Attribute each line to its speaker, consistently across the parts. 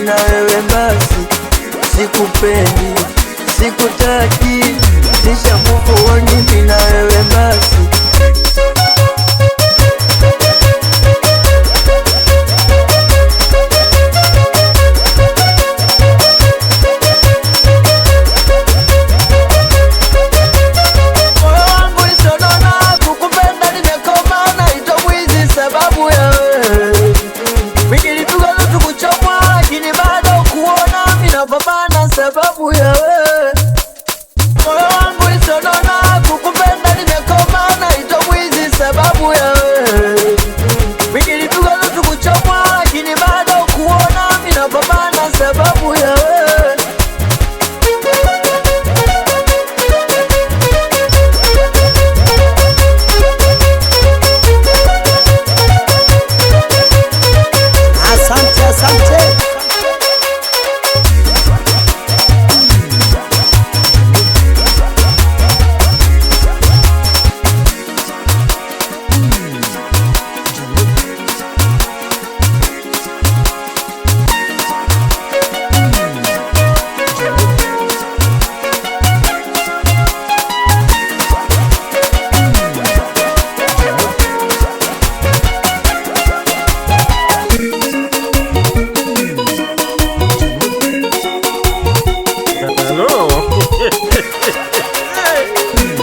Speaker 1: na wewe basi. Sikupendi, sikutaki, nisha move on mimi na wewe basi. Sababu ya wewe moyo wangu ulisonona, kukupenda nimekoma, naitwa mwizi sababu ya wewe. Nilipigwa nusu kuchomwa, lakini bado kuona mimi napambana sababu ya wewe.
Speaker 2: Asante, asante.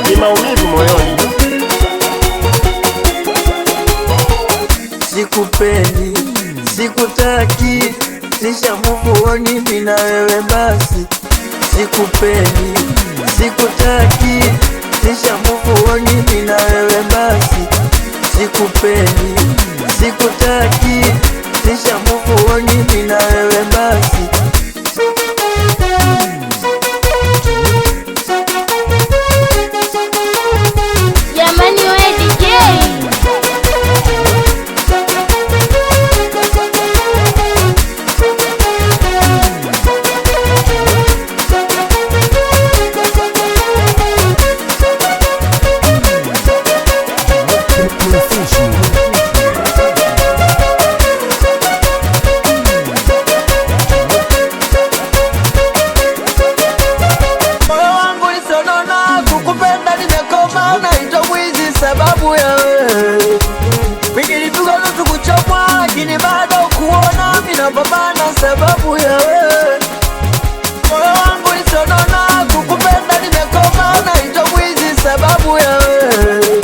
Speaker 3: Ni maumivu moyoni.
Speaker 1: Sikupendi, sikutaki, nisha move on mimi na wewe basi. Sikupendi, sikutaki, nisha move on mimi na wewe basi. Sikupendi, sikutaki, nisha move on mimi na wewe basi.
Speaker 4: Jamani we DJ,
Speaker 1: sababu ya wewe. Nilipigwa nusu kuchomwa, lakini bado kuona mimi napambana sababu ya wewe. Moyo wangu ulisonona, kukupenda nimekoma, naitwa mwizi sababu ya wewe.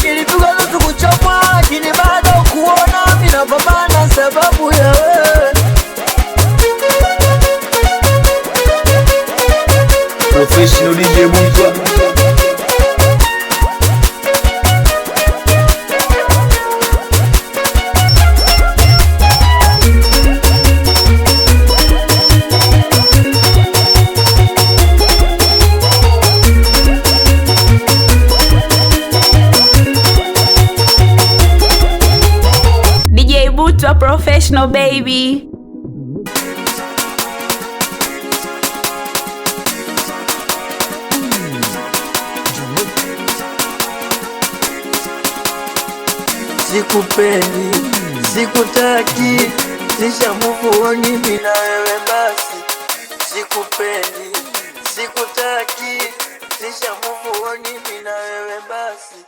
Speaker 1: Nilipigwa nusu kuchomwa, lakini bado kuona mimi napambana sababu ya wewe.
Speaker 2: Professional DJ Butwa.
Speaker 4: DJ Butwa professional baby.
Speaker 1: Sikupendi, sikutaki, nisha move on mimi na wewe basi. Sikupendi, sikutaki, nisha move on mimi na wewe basi.